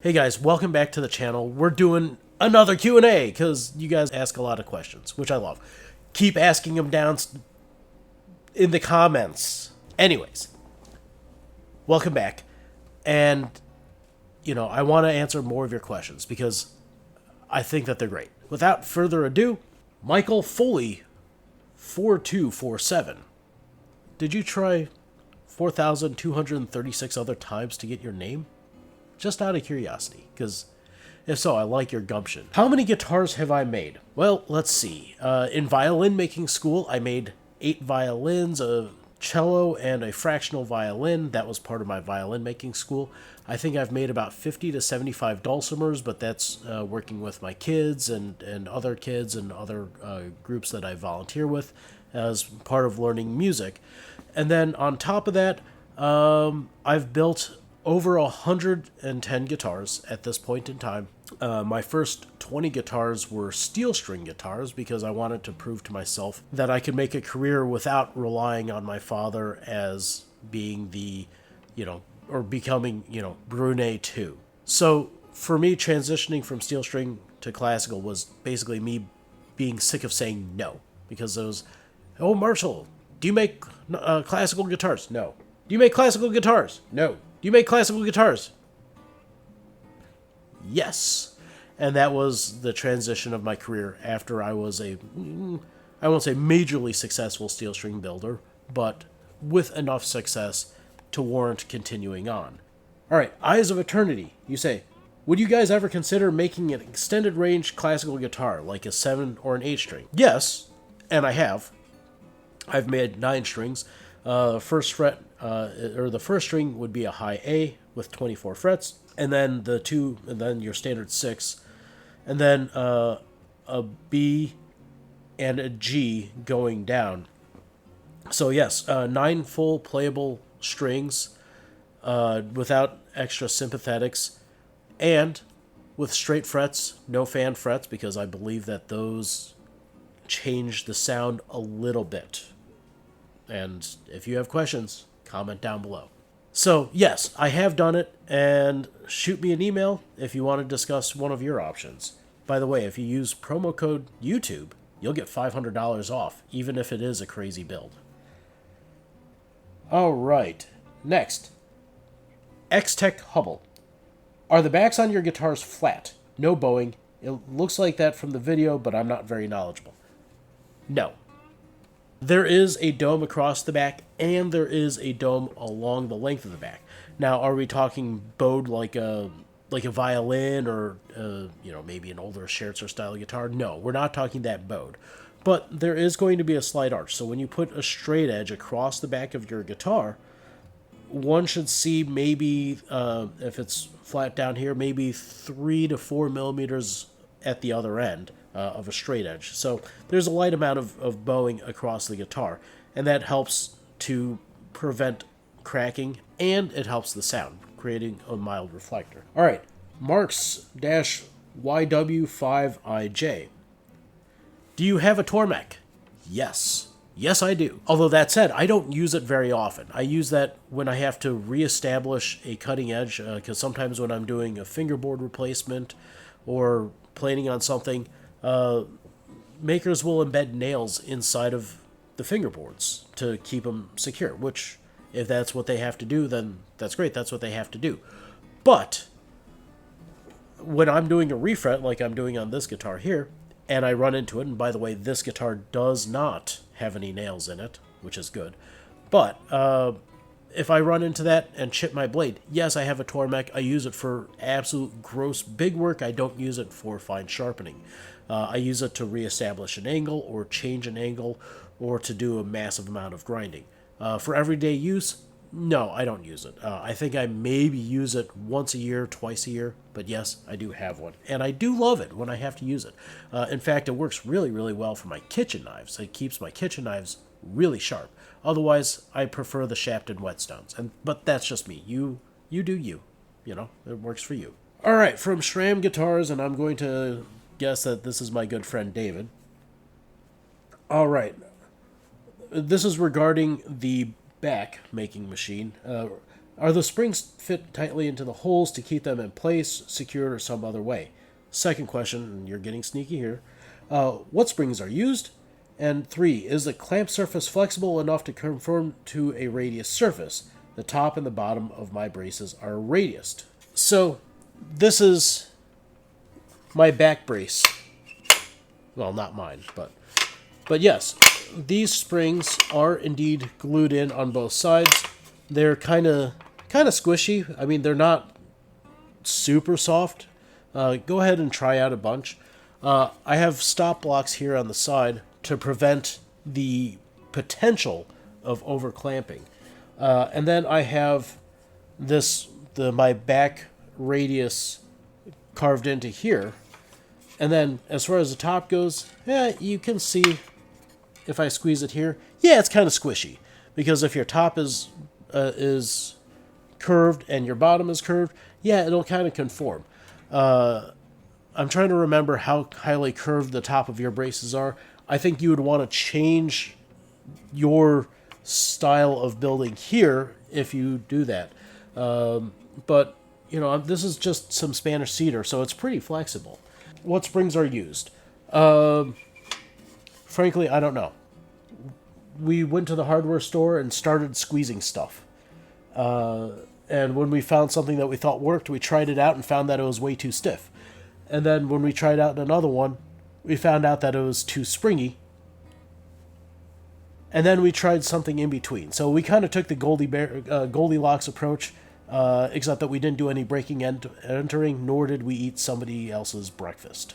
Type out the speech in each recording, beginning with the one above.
Hey guys, welcome back to the channel. We're doing another Q&A because you guys ask a lot of questions, which I love. Keep asking them down in the comments. Anyways, welcome back. And, I want to answer more of your questions because I think that they're great. Without further ado, Michael Foley 4247. Did you try 4,236 other times to get your name? Just out of curiosity, because if so, I like your gumption. How many guitars have I made? Well, let's see. In violin making school, I made 8 violins, a cello, and a fractional violin. That was part of my violin making school. I think I've made about 50 to 75 dulcimers, but that's working with my kids and other kids and other groups that I volunteer with as part of learning music. And then on top of that, I've built over 110 guitars at this point in time. My first 20 guitars were steel string guitars because I wanted to prove to myself that I could make a career without relying on my father as being the, or becoming, Brune 2. So for me, transitioning from steel string to classical was basically me being sick of saying no. Because it was, oh, Marshall, do you make classical guitars? No. Do you make classical guitars? No. Do you make classical guitars? Yes. And that was the transition of my career after I was I won't say majorly successful steel string builder, but with enough success to warrant continuing on. All right, Eyes of Eternity. You say, would you guys ever consider making an extended range classical guitar, like a 7 or an 8 string? Yes, and I have. I've made 9 strings. First fret, or the first string would be a high A with 24 frets, and then and then your standard 6, and then a B and a G going down. So yes, 9 full playable strings, without extra sympathetics, and with straight frets, no fan frets, because I believe that those change the sound a little bit. And if you have questions, comment down below. So, yes, I have done it, and shoot me an email if you want to discuss one of your options. By the way, if you use promo code YouTube, you'll get $500 off, even if it is a crazy build. All right, next. X-Tech Hubble. Are the backs on your guitars flat? No bowing. It looks like that from the video, but I'm not very knowledgeable. No. There is a dome across the back, and there is a dome along the length of the back. Now, are we talking bowed like a violin or maybe an older Scherzer style guitar? No, we're not talking that bowed. But there is going to be a slight arch. So when you put a straight edge across the back of your guitar, one should see maybe, if it's flat down here, maybe 3 to 4 millimeters at the other end. Of a straight edge. So there's a light amount of bowing across the guitar, and that helps to prevent cracking, and it helps the sound, creating a mild reflector. All right, Marks-YW5IJ. Do you have a Tormek? Yes. Yes, I do. Although that said, I don't use it very often. I use that when I have to reestablish a cutting edge, because sometimes when I'm doing a fingerboard replacement or planing on something, makers will embed nails inside of the fingerboards to keep them secure, which, if that's what they have to do, then that's great. That's what they have to do. But when I'm doing a refret, like I'm doing on this guitar here, and I run into it, and by the way, this guitar does not have any nails in it, which is good. But if I run into that and chip my blade, yes, I have a Tormek. I use it for absolute gross big work. I don't use it for fine sharpening. I use it to reestablish an angle or change an angle or to do a massive amount of grinding. For everyday use, no, I don't use it. I think I maybe use it once a year, twice a year, but yes, I do have one. And I do love it when I have to use it. In fact, it works really, really well for my kitchen knives. It keeps my kitchen knives really sharp. Otherwise, I prefer the shafted whetstones. But that's just me. You do you. It works for you. All right, from Shram Guitars, and I'm going to guess that this is my good friend David. All right. This is regarding the back making machine. Are the springs fit tightly into the holes to keep them in place, secured, or some other way? Second question, and you're getting sneaky here. What springs are used? And 3, is the clamp surface flexible enough to conform to a radius surface? The top and the bottom of my braces are radiused. So, this is my back brace. Well, not mine, but yes, these springs are indeed glued in on both sides. They're kind of squishy. I mean, they're not super soft. Go ahead and try out a bunch. I have stop blocks here on the side to prevent the potential of over clamping. And then I have my back radius carved into here. And then as far as the top goes, you can see if I squeeze it here, it's kind of squishy. Because if your top is curved and your bottom is curved, it'll kind of conform. I'm trying to remember how highly curved the top of your braces are. I think you would want to change your style of building here if you do that. But, this is just some Spanish cedar, so it's pretty flexible. What springs are used? Frankly, I don't know. We went to the hardware store and started squeezing stuff. And when we found something that we thought worked, we tried it out and found that it was way too stiff. And then when we tried out another one, we found out that it was too springy. And then we tried something in between. So we kind of took the Goldilocks approach, except that we didn't do any breaking and entering, nor did we eat somebody else's breakfast.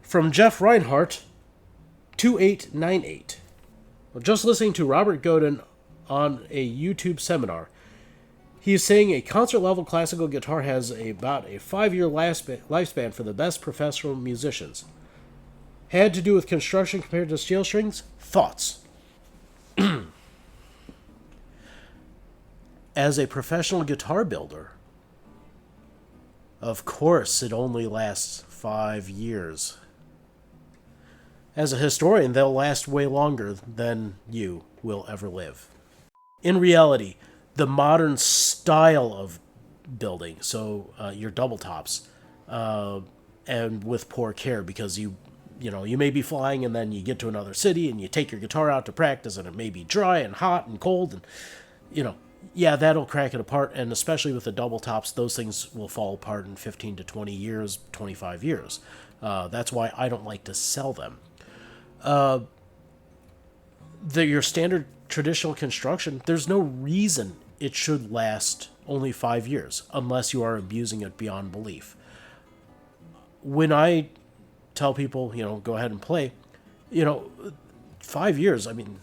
From Jeff Reinhardt, 2898. Just listening to Robert Godin on a YouTube seminar, he is saying a concert-level classical guitar has about a 5-year lifespan for the best professional musicians. Had to do with construction compared to steel strings? Thoughts? As a professional guitar builder, of course it only lasts 5 years. As a historian, they'll last way longer than you will ever live. In reality, the modern style of building, so your double tops, and with poor care, because you may be flying and then you get to another city and you take your guitar out to practice and it may be dry and hot and cold and, that'll crack it apart. And especially with the double tops, those things will fall apart in 15 to 20 years, 25 years. That's why I don't like to sell them. Your standard traditional construction, there's no reason it should last only 5 years unless you are abusing it beyond belief. When I tell people, go ahead and play, 5 years, I mean,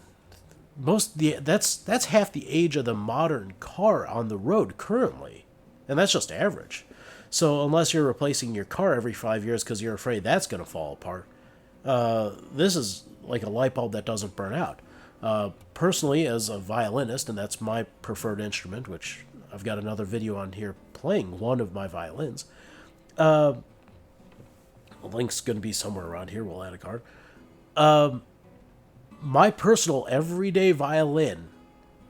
that's half the age of the modern car on the road currently, and that's just average. So unless you're replacing your car every 5 years because you're afraid that's going to fall apart, this is like a light bulb that doesn't burn out. Personally, as a violinist, and that's my preferred instrument, which I've got another video on here playing one of my violins. A link's going to be somewhere around here. We'll add a card. My personal everyday violin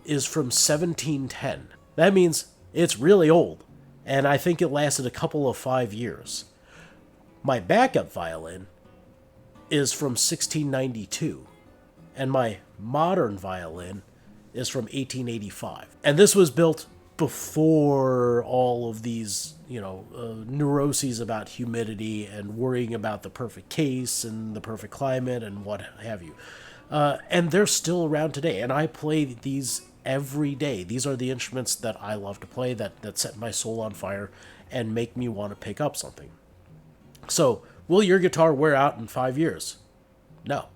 is from 1710. That means it's really old, and I think it lasted a couple of 5 years. My backup violin is from 1692, and my modern violin is from 1885. And this was built before all of these, neuroses about humidity and worrying about the perfect case and the perfect climate and what have you. And they're still around today, and I play these every day. These are the instruments that I love to play, that set my soul on fire and make me want to pick up something. So, will your guitar wear out in 5 years? No.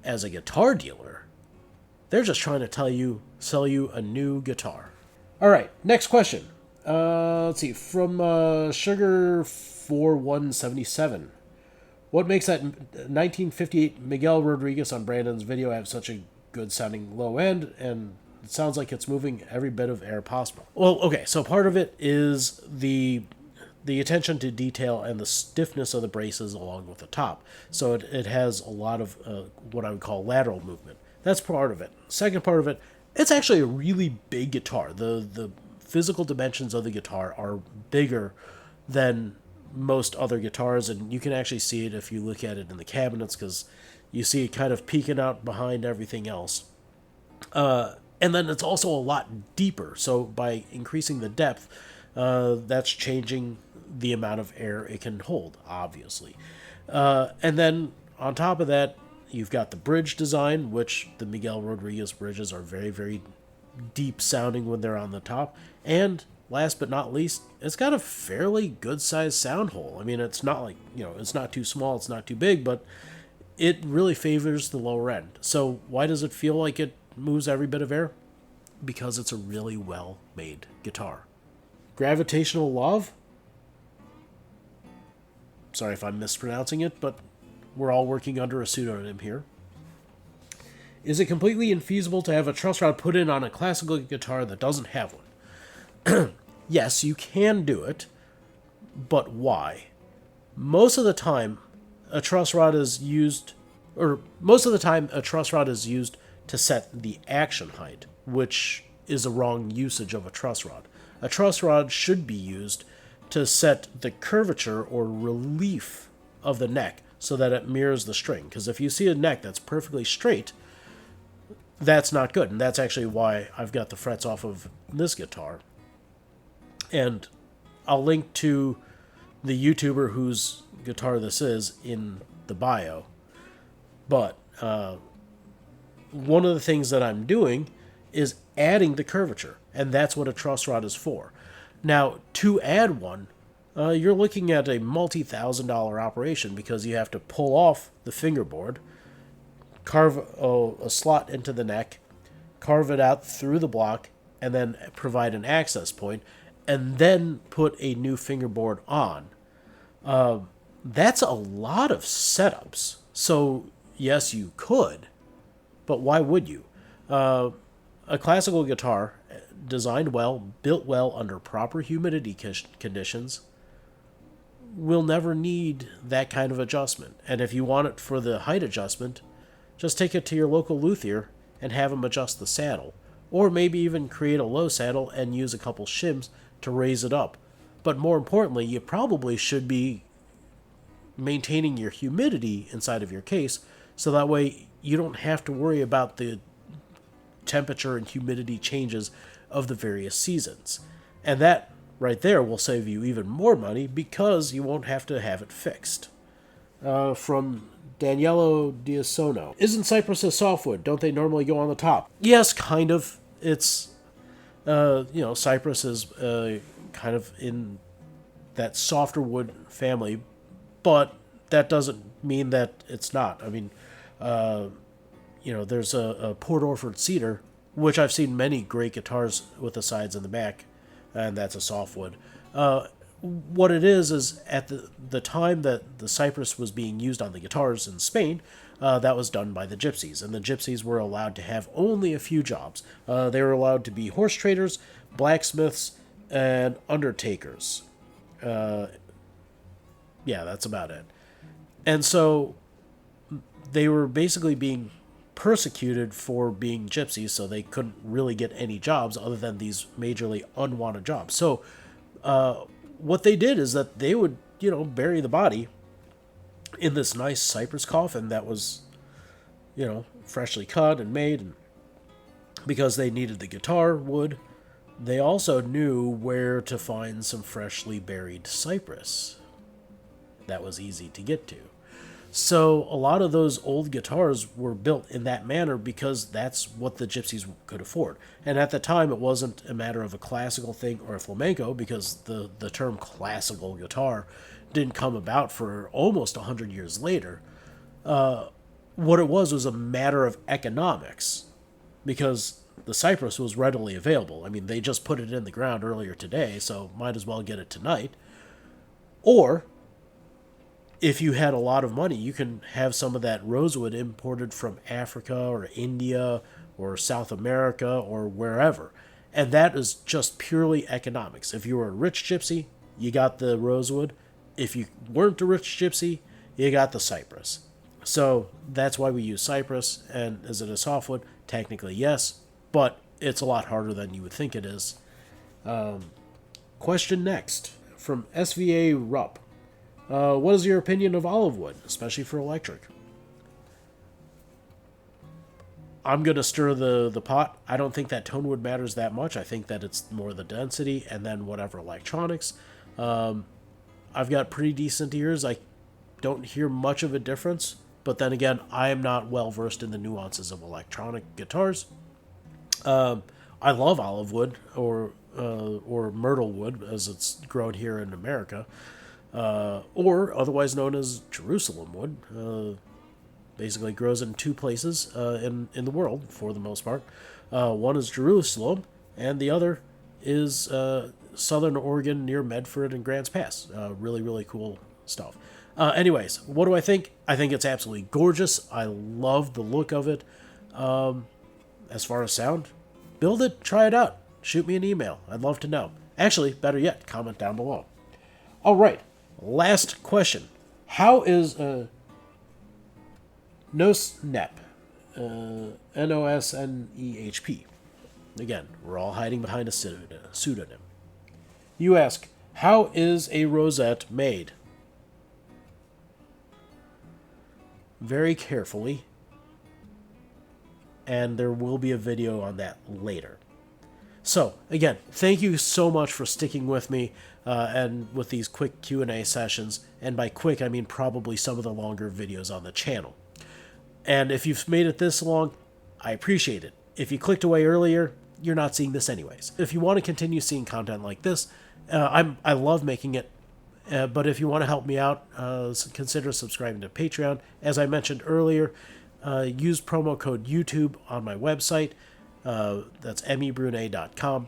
As a guitar dealer, they're just trying to sell you a new guitar. All right, next question. Let's see, from Sugar4177. What makes that 1958 Miguel Rodriguez on Brandon's video have such a good sounding low end, and it sounds like it's moving every bit of air possible? Well, okay, so part of it is the attention to detail and the stiffness of the braces along with the top. So it has a lot of what I would call lateral movement. That's part of it. Second part of it, It's actually a really big guitar. The physical dimensions of the guitar are bigger than most other guitars, and you can actually see it if you look at it in the cabinets, because you see it kind of peeking out behind everything else. And then it's also a lot deeper, so by increasing the depth, that's changing the amount of air it can hold, obviously. And then on top of that, you've got the bridge design, which the Miguel Rodriguez bridges are very, very deep sounding when they're on the top. And last but not least, it's got a fairly good sized sound hole. I mean, it's not like, it's not too small, it's not too big, but it really favors the lower end. So why does it feel like it moves every bit of air? Because it's a really well made guitar. Gravitational Love? Sorry if I'm mispronouncing it, but we're all working under a pseudonym here. Is it completely infeasible to have a truss rod put in on a classical guitar that doesn't have one? Yes, you can do it, but why? Most of the time, a truss rod is used to set the action height, which is a wrong usage of a truss rod. A truss rod should be used to set the curvature or relief of the neck so that it mirrors the string. Because if you see a neck that's perfectly straight, that's not good. And that's actually why I've got the frets off of this guitar. And I'll link to the YouTuber whose guitar this is in the bio. But one of the things that I'm doing is adding the curvature, and that's what a truss rod is for. Now, to add one, you're looking at a multi-$1,000 operation, because you have to pull off the fingerboard, carve a slot into the neck, carve it out through the block, and then provide an access point, and then put a new fingerboard on. That's a lot of setups. So, yes, you could, but why would you? A classical guitar, designed well, built well under proper humidity conditions, will never need that kind of adjustment. And if you want it for the height adjustment, just take it to your local luthier and have him adjust the saddle. Or maybe even create a low saddle and use a couple shims to raise it up. But more importantly, you probably should be maintaining your humidity inside of your case, so that way you don't have to worry about the temperature and humidity changes of the various seasons. And that right there will save you even more money, because you won't have to have it fixed. From Danielo Diasono. Isn't Cypress a softwood? Don't they normally go on the top? Yes, kind of. It's, Cypress is kind of in that softer wood family, but that doesn't mean that it's not. I mean, there's a Port Orford cedar, which I've seen many great guitars with the sides and the back, and that's a softwood. What it is at the time that the Cypress was being used on the guitars in Spain, that was done by the gypsies, and the gypsies were allowed to have only a few jobs. They were allowed to be horse traders, blacksmiths, and undertakers. Yeah, that's about it. And so they were basically being persecuted for being gypsies, so they couldn't really get any jobs other than these majorly unwanted jobs. So what they did is that they would, bury the body in this nice cypress coffin that was, freshly cut and made. And because they needed the guitar wood, they also knew where to find some freshly buried cypress that was easy to get to. So a lot of those old guitars were built in that manner because that's what the gypsies could afford. And at the time, it wasn't a matter of a classical thing or a flamenco, because the term classical guitar didn't come about for almost 100 years later. What it was a matter of economics, because the Cypress was readily available. I mean, they just put it in the ground earlier today, so might as well get it tonight. Or if you had a lot of money, you can have some of that rosewood imported from Africa or India or South America or wherever. And that is just purely economics. If you were a rich gypsy, you got the rosewood. If you weren't a rich gypsy, you got the cypress. So that's why we use cypress. And is it a softwood? Technically, yes. But it's a lot harder than you would think it is. Question next from SVA Rupp. What is your opinion of Olivewood, especially for electric? I'm going to stir the pot. I don't think that tone wood matters that much. I think that it's more the density and then whatever electronics. I've got pretty decent ears. I don't hear much of a difference. But then again, I am not well versed in the nuances of electronic guitars. I love Olivewood or myrtle wood, as it's grown here in America, or otherwise known as Jerusalem wood. Basically grows in two places in the world, for the most part. One is Jerusalem, and the other is southern Oregon near Medford and Grants Pass. Really, really cool stuff. Anyways, what do I think? I think it's absolutely gorgeous. I love the look of it. As far as sound, build it, try it out. Shoot me an email. I'd love to know. Actually, better yet, comment down below. All right, last question. How is Nosnep, Nosnehp? Again, we're all hiding behind a pseudonym. You ask, how is a rosette made? Very carefully, and there will be a video on that later. So, again, thank you so much for sticking with me and with these quick Q&A sessions, and by quick, I mean probably some of the longer videos on the channel. And if you've made it this long, I appreciate it. If you clicked away earlier, you're not seeing this anyways. If you want to continue seeing content like this, I love making it. But if you want to help me out, consider subscribing to Patreon. As I mentioned earlier, use promo code YouTube on my website. That's mebrune.com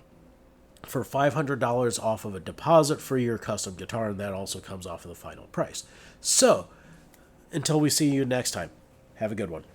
for $500 off of a deposit for your custom guitar, and that also comes off of the final price. So, until we see you next time, have a good one.